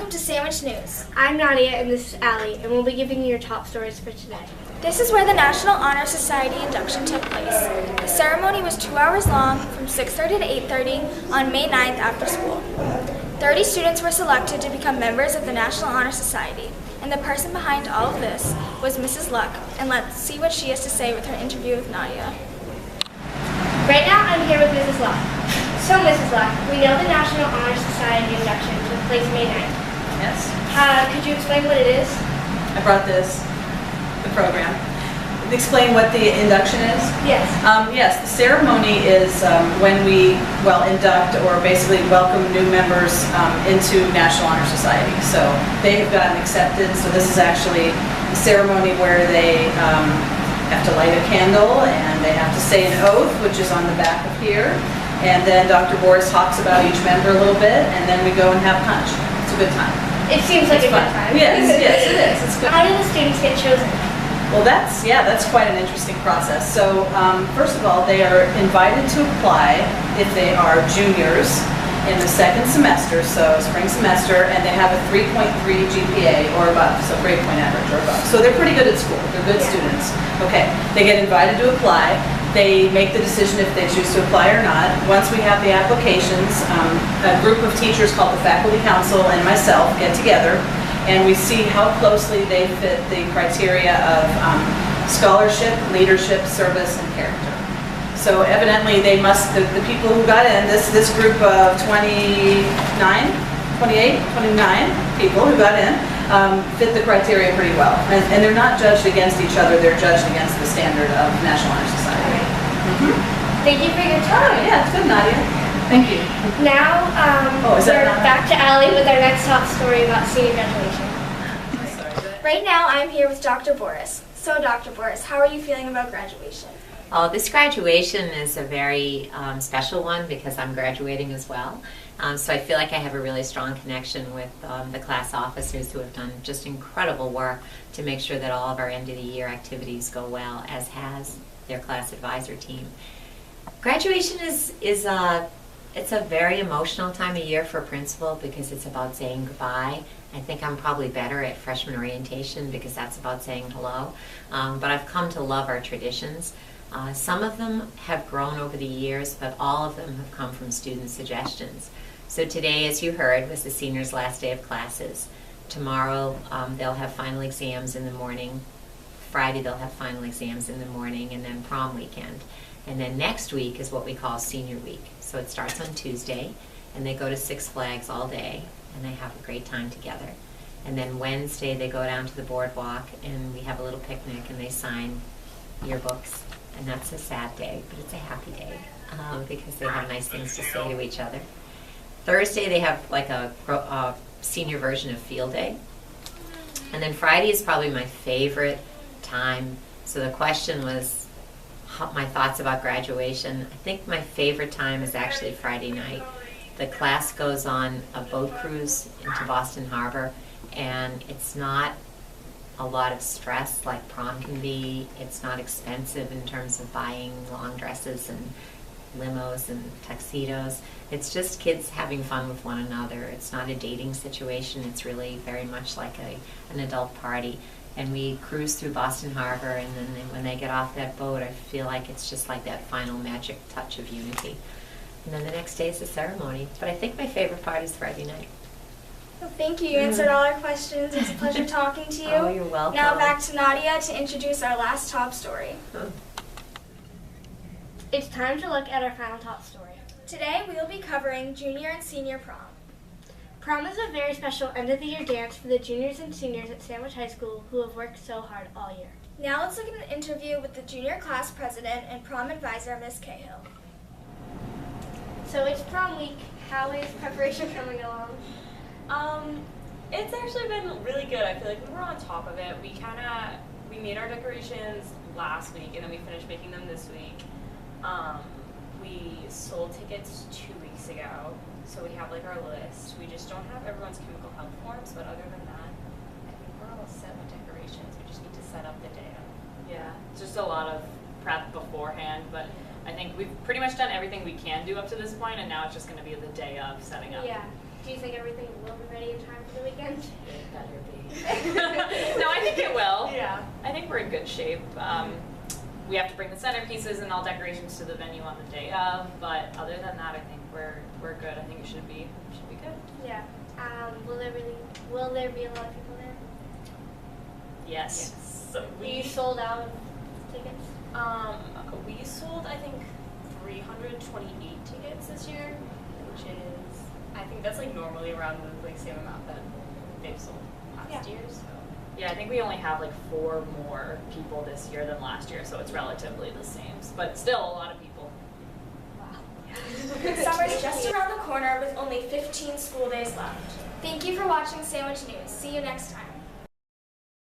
welcome to Sandwich News. I'm Nadia and this is Allie, and we'll be giving you your top stories for today. This is where the National Honor Society induction took place. The ceremony was 2 hours long from 6:30 to 8:30 on May 9th after school. 30 students were selected to become members of the National Honor Society, and the person behind all of this was Mrs. Luck, and let's see what she has to say with her interview with Nadia. Right now I'm here with Mrs. Luck. So Mrs. Luck, we know the National Honor Society induction took place May 9th. Yes, Could you explain what it is? I brought the program. Explain what the induction is? Yes. Yes, the ceremony is when we, induct or basically welcome new members into National Honor Society. So they have gotten accepted, so this is actually the ceremony where they have to light a candle and they have to say an oath, which is on the back of here. And then Dr. Boris talks about each member a little bit, and then we go and have punch. It's a good time. It seems like It's a good fun. time. Yes, it is. It's good. How do the students get chosen? Well, that's quite an interesting process. So, first of all, they are invited to apply if they are juniors in the second semester, so spring semester, and they have a 3.3 GPA or above, so grade point average or above. So they're pretty good at school. They're good students. Okay, they get invited to apply. They make the decision if they choose to apply or not. Once we have the applications, a group of teachers called the Faculty Council and myself get together, and we see how closely they fit the criteria of scholarship, leadership, service, and character. So evidently they must, the people who got in, this group of 29 people who got in, fit the criteria pretty well. And they're not judged against each other, they're judged against the standard of National Honor Society. Thank you for your time. Yeah, it's good, Nadia. Thank you. Now, is that we're not- back to Allie with our next top story about senior graduation. Right now, I'm here with Dr. Boris. So, Dr. Boris, how are you feeling about graduation? Oh, this graduation is a very special one because I'm graduating as well. So I feel like I have a really strong connection with the class officers who have done just incredible work to make sure that all of our end of the year activities go well, as has their class advisor team. Graduation it's a very emotional time of year for a principal because it's about saying goodbye. I think I'm probably better at freshman orientation because that's about saying hello. But I've come to love our traditions. Some of them have grown over the years, but all of them have come from student suggestions. So today, as you heard, was the seniors' last day of classes. Tomorrow, they'll have final exams in the morning. Friday, they'll have final exams in the morning, and then prom weekend. And then next week is what we call senior week. So it starts on Tuesday, and they go to Six Flags all day, and they have a great time together. And then Wednesday, they go down to the boardwalk, and we have a little picnic, and they sign yearbooks. And that's a sad day, but it's a happy day because they have nice things to say to each other. Thursday, they have like a senior version of field day. And then Friday is probably my favorite time. So the question was my thoughts about graduation. I think my favorite time is actually Friday night. The class goes on a boat cruise into Boston Harbor, and it's not a lot of stress like prom can be. It's not expensive in terms of buying long dresses and limos and tuxedos. It's just kids having fun with one another. It's not a dating situation. It's really very much like an adult party. And we cruise through Boston Harbor, and then when they get off that boat, I feel like it's just like that final magic touch of unity. And then the next day is the ceremony. But I think my favorite part is Friday night. Well, thank you. You answered all our questions. It's a pleasure talking to you. Oh, you're welcome. Now back to Nadia to introduce our last top story. It's time to look at our final top story. Today, we will be covering junior and senior prom. Prom is a very special end-of-the-year dance for the juniors and seniors at Sandwich High School who have worked so hard all year. Now let's look at an interview with the junior class president and prom advisor, Ms. Cahill. So it's prom week. How is preparation coming along? It's actually been really good. I feel like we were on top of it. We made our decorations last week, and then we finished making them this week. We sold tickets 2 weeks ago, so we have like our list. We just don't have everyone's chemical health forms, but other than that, I think we're all set with decorations. We just need to set up the day of. Yeah, it's just a lot of prep beforehand, but I think we've pretty much done everything we can do up to this point, and now it's just going to be the day of setting up. Yeah. Do you think everything will be ready in time for the weekend? It better be. No, I think it will. Yeah. I think we're in good shape. We have to bring the centerpieces and all decorations to the venue on the day of, but other than that, I think we're good. I think it should be good. Yeah. Will there be a lot of people there? Yes. So You sold out of tickets? we sold I think 328 tickets this year, which is I think that's like normally around the like same amount that they've sold last year. So yeah, I think we only have like 4 more people this year than last year, so it's relatively the same, but still a lot of people. Wow. Summer's just around the corner with only 15 school days left. Thank you for watching Sandwich News. See you next time.